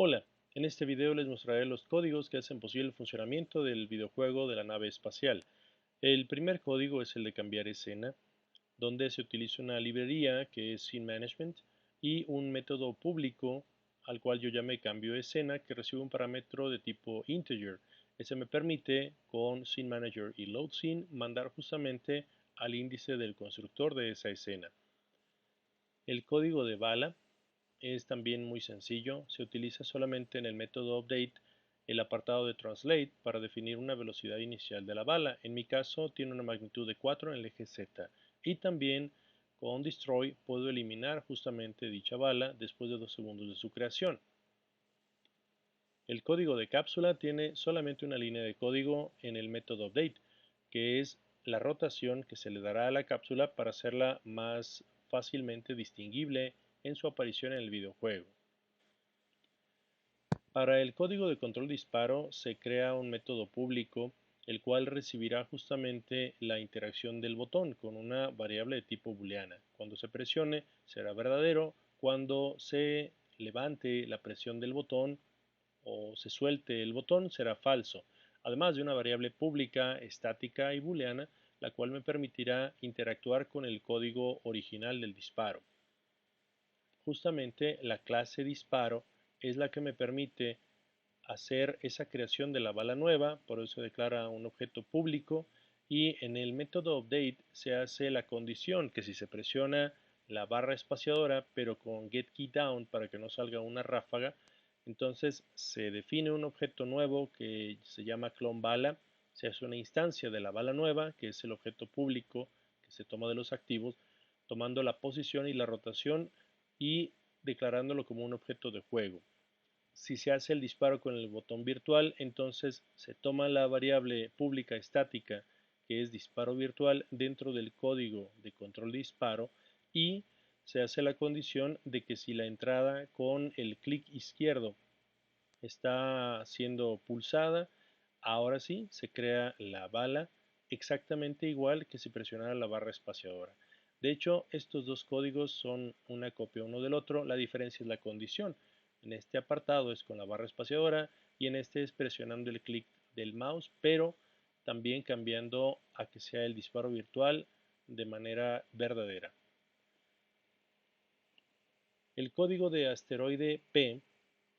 Hola, en este video les mostraré los códigos que hacen posible el funcionamiento del videojuego de la nave espacial. El primer código es el de cambiar escena, donde se utiliza una librería que es Scene Management y un método público al cual yo llamé cambio de escena que recibe un parámetro de tipo integer. Ese me permite con Scene Manager y Load Scene mandar justamente al índice del constructor de esa escena. El código de bala es también muy sencillo, se utiliza solamente en el método update el apartado de translate para definir una velocidad inicial de la bala. En mi caso tiene una magnitud de 4 en el eje Z. Y también con destroy puedo eliminar justamente dicha bala después de 2 segundos de su creación. El código de cápsula tiene solamente una línea de código en el método update, que es la rotación que se le dará a la cápsula para hacerla más fácilmente distinguible en su aparición en el videojuego. Para el código de control disparo se crea un método público el cual recibirá justamente la interacción del botón con una variable de tipo booleana. Cuando se presione será verdadero, cuando se levante la presión del botón o se suelte el botón será falso, además de una variable pública, estática y booleana, la cual me permitirá interactuar con el código original del disparo. Justamente la clase disparo es la que me permite hacer esa creación de la bala nueva, por eso se declara un objeto público y en el método update se hace la condición que si se presiona la barra espaciadora pero con getKeyDown para que no salga una ráfaga, entonces se define un objeto nuevo que se llama clonBala, se hace una instancia de la bala nueva que es el objeto público que se toma de los activos, tomando la posición y la rotación y declarándolo como un objeto de juego. Si se hace el disparo con el botón virtual, entonces se toma la variable pública estática que es disparo virtual dentro del código de control de disparo y se hace la condición de que si la entrada con el clic izquierdo está siendo pulsada, ahora sí se crea la bala exactamente igual que si presionara la barra espaciadora. De hecho, estos dos códigos son una copia uno del otro, la diferencia es la condición. En este apartado es con la barra espaciadora y en este es presionando el clic del mouse, pero también cambiando a que sea el disparo virtual de manera verdadera. El código de asteroide P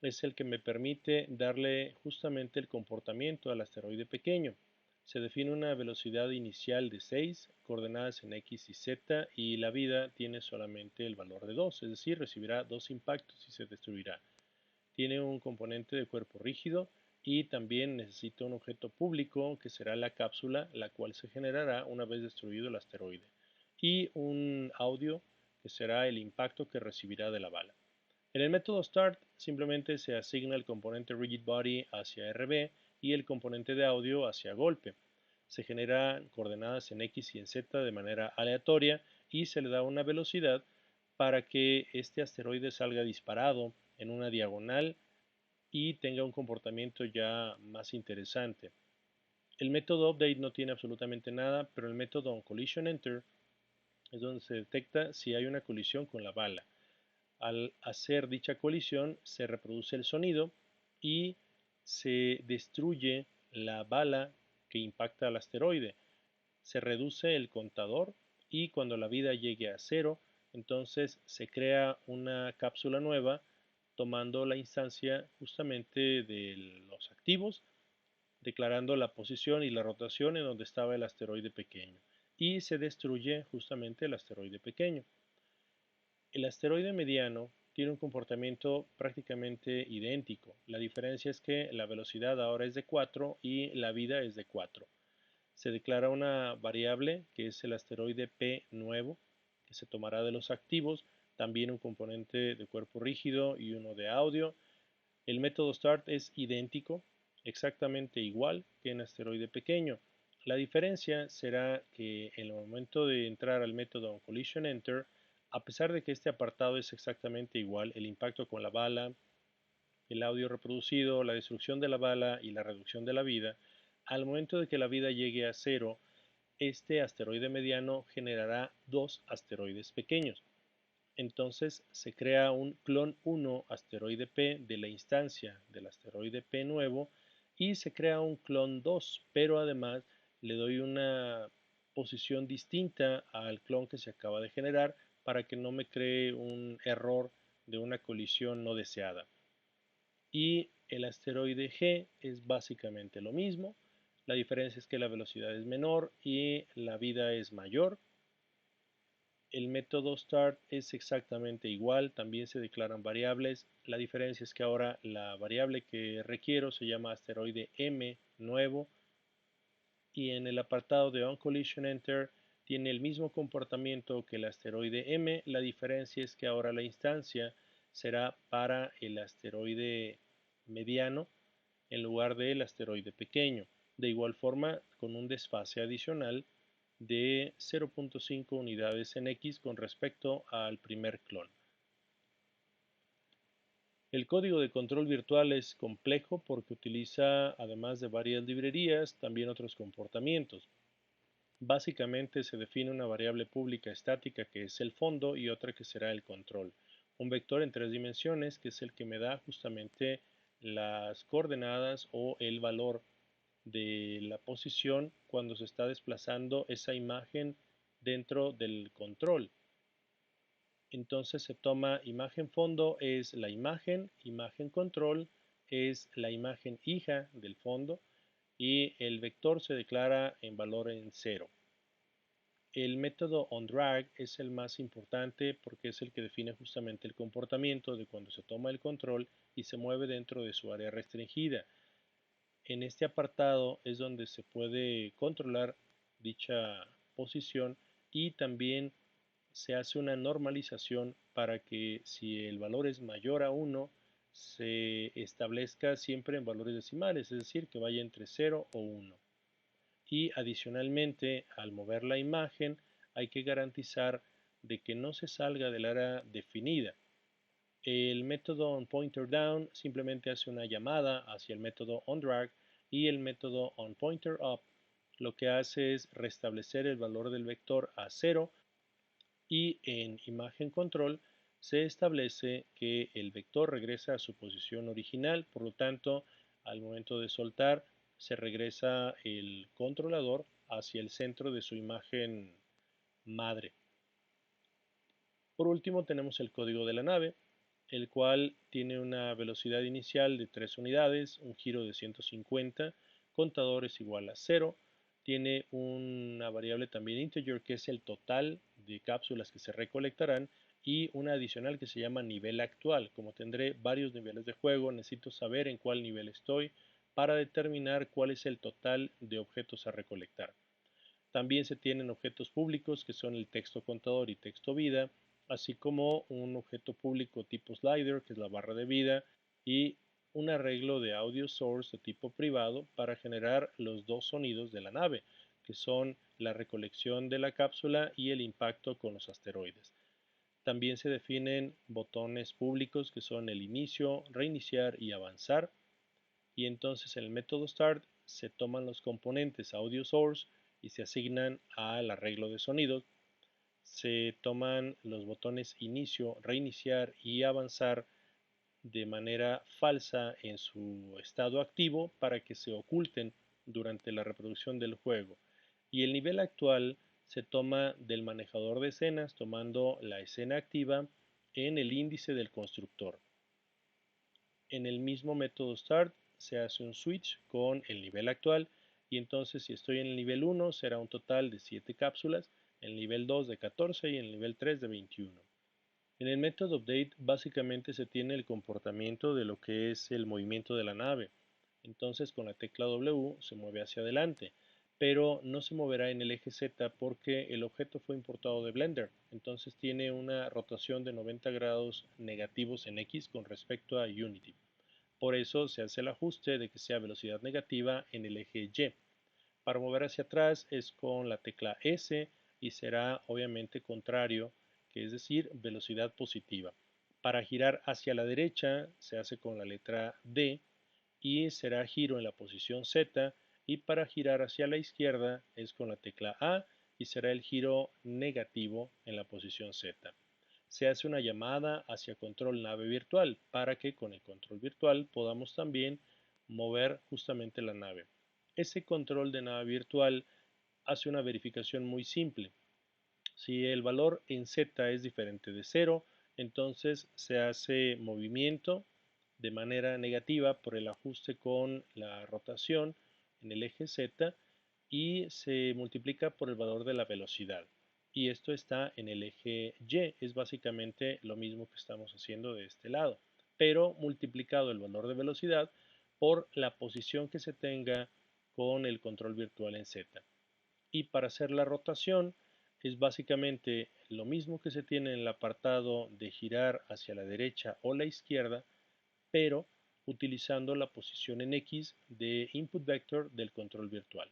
es el que me permite darle justamente el comportamiento al asteroide pequeño. Se define una velocidad inicial de 6, coordenadas en X y Z, y la vida tiene solamente el valor de 2, es decir, recibirá 2 impactos y se destruirá. Tiene un componente de cuerpo rígido y también necesita un objeto público que será la cápsula, la cual se generará una vez destruido el asteroide, y un audio que será el impacto que recibirá de la bala. En el método start simplemente se asigna el componente rigid body hacia RB y el componente de audio hacia golpe. Se generan coordenadas en X y en Z de manera aleatoria y se le da una velocidad para que este asteroide salga disparado en una diagonal y tenga un comportamiento ya más interesante. El método update no tiene absolutamente nada, pero el método onCollisionEnter es donde se detecta si hay una colisión con la bala. Al hacer dicha colisión se reproduce el sonido y se destruye la bala que impacta al asteroide. Se reduce el contador y cuando la vida llegue a cero, entonces se crea una cápsula nueva tomando la instancia justamente de los activos, declarando la posición y la rotación en donde estaba el asteroide pequeño. Y se destruye justamente el asteroide pequeño. El asteroide mediano tiene un comportamiento prácticamente idéntico. La diferencia es que la velocidad ahora es de 4 y la vida es de 4. Se declara una variable que es el asteroide P nuevo, que se tomará de los activos, también un componente de cuerpo rígido y uno de audio. El método start es idéntico, exactamente igual que en asteroide pequeño. La diferencia será que en el momento de entrar al método onCollisionEnter, a pesar de que este apartado es exactamente igual, el impacto con la bala, el audio reproducido, la destrucción de la bala y la reducción de la vida, al momento de que la vida llegue a cero, este asteroide mediano generará dos asteroides pequeños. Entonces se crea un clon 1 asteroide P de la instancia del asteroide P nuevo y se crea un clon 2, pero además le doy una posición distinta al clon que se acaba de generar para que no me cree un error de una colisión no deseada. Y el asteroide G es básicamente lo mismo. La diferencia es que la velocidad es menor y la vida es mayor. El método start es exactamente igual, también se declaran variables. La diferencia es que ahora la variable que requiero se llama asteroide M nuevo y en el apartado de onCollisionEnter tiene el mismo comportamiento que el asteroide M. La diferencia es que ahora la instancia será para el asteroide mediano en lugar del asteroide pequeño. De igual forma, con un desfase adicional de 0.5 unidades en X con respecto al primer clon. El código de control virtual es complejo porque utiliza, además de varias librerías, también otros comportamientos. Básicamente se define una variable pública estática que es el fondo y otra que será el control. Un vector en 3 dimensiones que es el que me da justamente las coordenadas o el valor de la posición cuando se está desplazando esa imagen dentro del control. Entonces se toma imagen fondo es la imagen control es la imagen hija del fondo y el vector se declara en valor en 0. El método onDrag es el más importante porque es el que define justamente el comportamiento de cuando se toma el control y se mueve dentro de su área restringida. En este apartado es donde se puede controlar dicha posición y también se hace una normalización para que si el valor es mayor a 1 se establezca siempre en valores decimales, es decir, que vaya entre 0 o 1. Y adicionalmente, al mover la imagen, hay que garantizar de que no se salga del área definida. El método onPointerDown simplemente hace una llamada hacia el método onDrag y el método onPointerUp lo que hace es restablecer el valor del vector a 0 y en imagen control se establece que el vector regresa a su posición original, por lo tanto, al momento de soltar se regresa el controlador hacia el centro de su imagen madre. Por último tenemos el código de la nave, el cual tiene una velocidad inicial de 3 unidades, un giro de 150, contador es igual a 0, tiene una variable también integer que es el total de cápsulas que se recolectarán y una adicional que se llama nivel actual. Como tendré varios niveles de juego, necesito saber en cuál nivel estoy para determinar cuál es el total de objetos a recolectar. También se tienen objetos públicos que son el texto contador y texto vida, así como un objeto público tipo slider, que es la barra de vida, y un arreglo de audio source de tipo privado para generar los dos sonidos de la nave, que son la recolección de la cápsula y el impacto con los asteroides. También se definen botones públicos que son el inicio, reiniciar y avanzar. Y entonces en el método start se toman los componentes audio source y se asignan al arreglo de sonidos. Se toman los botones inicio, reiniciar y avanzar de manera falsa en su estado activo para que se oculten durante la reproducción del juego. Y el nivel actual se toma del manejador de escenas tomando la escena activa en el índice del constructor. En el mismo método start se hace un switch con el nivel actual y entonces si estoy en el nivel 1 será un total de 7 cápsulas, en el nivel 2 de 14 y en el nivel 3 de 21. En el método update básicamente se tiene el comportamiento de lo que es el movimiento de la nave. Entonces con la tecla W se mueve hacia adelante, pero no se moverá en el eje Z porque el objeto fue importado de Blender. Entonces tiene una rotación de 90 grados negativos en X con respecto a Unity. Por eso se hace el ajuste de que sea velocidad negativa en el eje Y. Para mover hacia atrás es con la tecla S y será obviamente contrario, que es decir, velocidad positiva. Para girar hacia la derecha se hace con la letra D y será giro en la posición Z y para girar hacia la izquierda es con la tecla A y será el giro negativo en la posición Z. se hace una llamada hacia control nave virtual para que con el control virtual podamos también mover justamente la nave. Ese control de nave virtual hace una verificación muy simple. Si el valor en Z es diferente de 0, entonces se hace movimiento de manera negativa por el ajuste con la rotación en el eje Z y se multiplica por el valor de la velocidad. Y esto está en el eje Y, es básicamente lo mismo que estamos haciendo de este lado, pero multiplicado el valor de velocidad por la posición que se tenga con el control virtual en Z. Y para hacer la rotación es básicamente lo mismo que se tiene en el apartado de girar hacia la derecha o la izquierda, pero utilizando la posición en X de input vector del control virtual.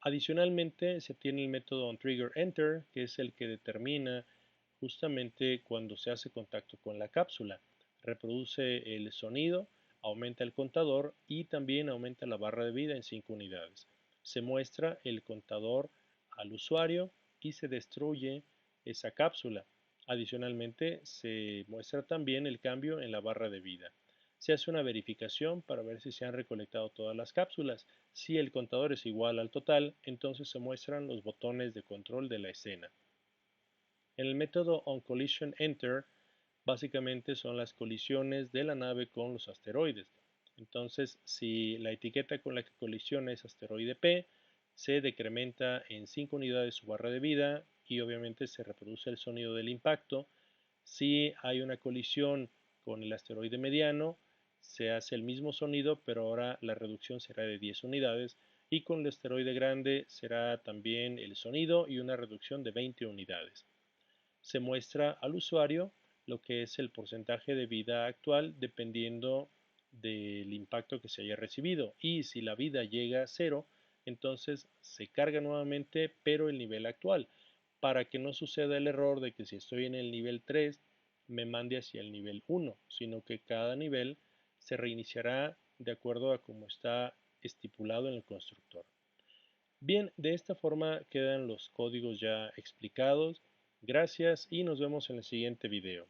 Adicionalmente se tiene el método onTriggerEnter, que es el que determina justamente cuando se hace contacto con la cápsula. Reproduce el sonido, aumenta el contador y también aumenta la barra de vida en 5 unidades. Se muestra el contador al usuario y se destruye esa cápsula. Adicionalmente se muestra también el cambio en la barra de vida. Se hace una verificación para ver si se han recolectado todas las cápsulas. Si el contador es igual al total, entonces se muestran los botones de control de la escena. En el método onCollisionEnter, básicamente son las colisiones de la nave con los asteroides. Entonces, si la etiqueta con la que colisiona es asteroide P, se decrementa en 5 unidades su barra de vida y obviamente se reproduce el sonido del impacto. Si hay una colisión con el asteroide mediano, se hace el mismo sonido, pero ahora la reducción será de 10 unidades y con el asteroide grande será también el sonido y una reducción de 20 unidades. Se muestra al usuario lo que es el porcentaje de vida actual dependiendo del impacto que se haya recibido y si la vida llega a cero, entonces se carga nuevamente pero el nivel actual para que no suceda el error de que si estoy en el nivel 3 me mande hacia el nivel 1, sino que cada nivel se reiniciará de acuerdo a cómo está estipulado en el constructor. Bien, de esta forma quedan los códigos ya explicados. Gracias y nos vemos en el siguiente video.